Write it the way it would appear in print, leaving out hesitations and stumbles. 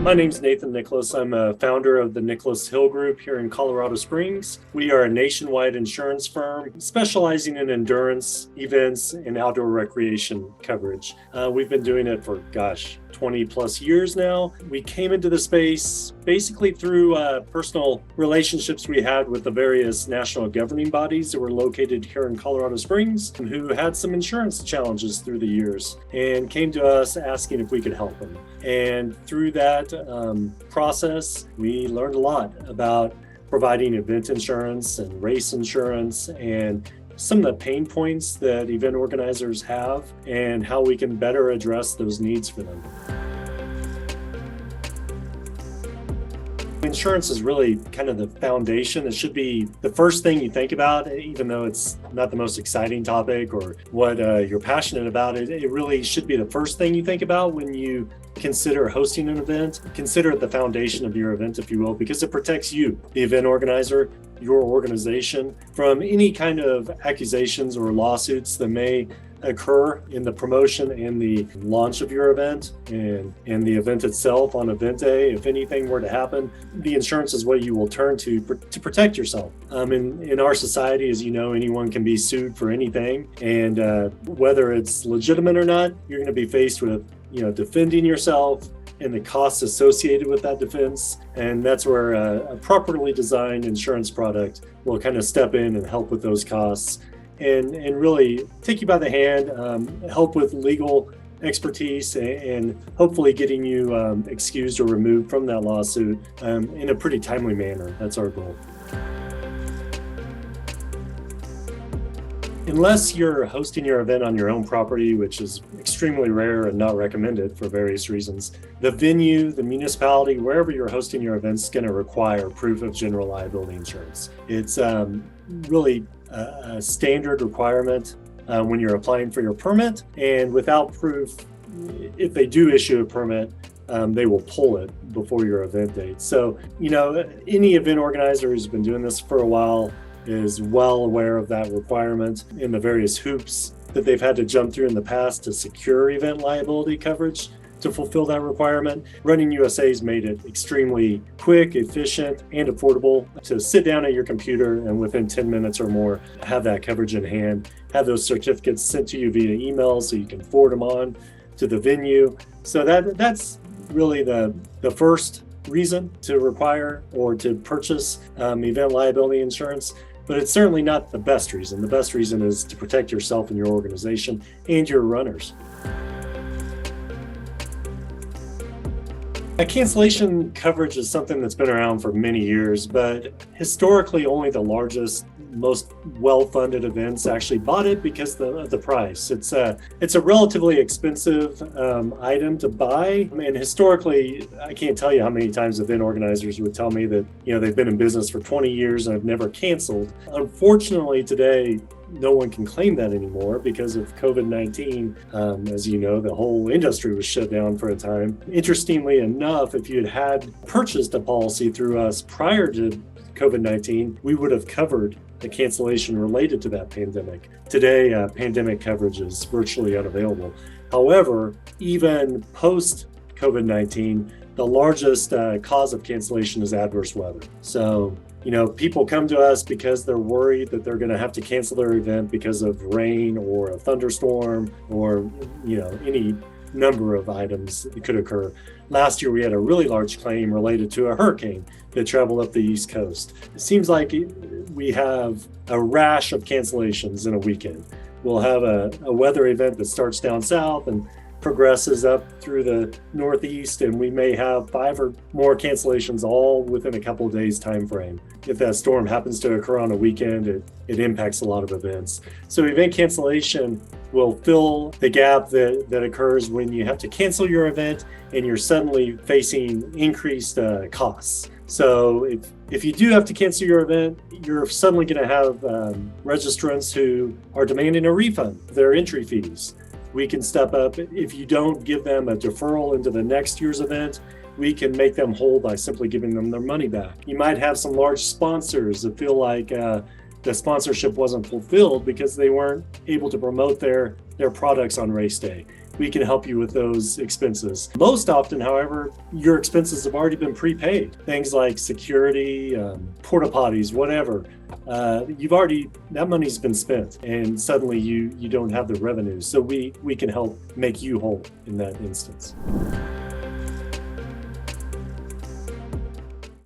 My name's Nathan Nicholas. I'm a founder of the Nicholas Hill Group here in Colorado Springs. We are a nationwide insurance firm specializing in endurance events and outdoor recreation coverage. We've been doing it for, 20 plus years now. We came into the space basically through personal relationships we had with the various national governing bodies that were located here in Colorado Springs who had some insurance challenges through the years and came to us asking if we could help them. And through that process, we learned a lot about providing event insurance and race insurance and some of the pain points that event organizers have and how we can better address those needs for them. Insurance is really kind of the foundation. It should be the first thing you think about, even though it's not the most exciting topic or what you're passionate about. It really should be the first thing you think about when you consider hosting an event. Consider it the foundation of your event, if you will, because it protects you, the event organizer, your organization, from any kind of accusations or lawsuits that may occur in the promotion and the launch of your event and the event itself on event day. If anything were to happen, the insurance is what you will turn to protect yourself. In our society, as you know, anyone can be sued for anything, and whether it's legitimate or not, you're going to be faced with defending yourself and the costs associated with that defense. And that's where a properly designed insurance product will kind of step in and help with those costs and really take you by the hand, help with legal expertise, and hopefully getting you excused or removed from that lawsuit in a pretty timely manner. That's our goal. Unless you're hosting your event on your own property, which is extremely rare and not recommended for various reasons, the venue, the municipality, wherever you're hosting your event is going to require proof of general liability insurance. It's really a standard requirement when you're applying for your permit, and without proof, if they do issue a permit, they will pull it before your event date. So, any event organizer who's been doing this for a while is well aware of that requirement and the various hoops that they've had to jump through in the past to secure event liability coverage to fulfill that requirement. Running USA's made it extremely quick, efficient, and affordable to sit down at your computer and within 10 minutes or more have that coverage in hand, have those certificates sent to you via email so you can forward them on to the venue. So that's really the first reason to require or to purchase event liability insurance. But it's certainly not the best reason. The best reason is to protect yourself and your organization and your runners. Cancellation coverage is something that's been around for many years, but historically only the largest, most well-funded events actually bought it because of the price. It's a relatively expensive item to buy, and historically, I can't tell you how many times event organizers would tell me that they've been in business for 20 years and have never canceled. Unfortunately, today, no one can claim that anymore because of COVID-19. As you know, the whole industry was shut down for a time. Interestingly enough, if you had purchased a policy through us prior to COVID-19, we would have covered the cancellation related to that pandemic. Today, pandemic coverage is virtually unavailable. However, even post COVID-19, the largest cause of cancellation is adverse weather. So, people come to us because they're worried that they're going to have to cancel their event because of rain or a thunderstorm or, any number of items that could occur. Last year, we had a really large claim related to a hurricane that traveled up the East Coast. It seems like we have a rash of cancellations in a weekend. We'll have a weather event that starts down south and progresses up through the Northeast, and we may have 5 or more cancellations all within a couple of days time frame. If that storm happens to occur on a weekend, it impacts a lot of events. So event cancellation will fill the gap that occurs when you have to cancel your event and you're suddenly facing increased costs. So if you do have to cancel your event, you're suddenly going to have registrants who are demanding a refund of their entry fees. We can step up. If you don't give them a deferral into the next year's event, we can make them whole by simply giving them their money back. You might have some large sponsors that feel like the sponsorship wasn't fulfilled because they weren't able to promote their products on race day. We can help you with those expenses. Most often, however, your expenses have already been prepaid. Things like security, porta potties, whatever. That money's been spent, and suddenly you don't have the revenue. So we can help make you whole in that instance.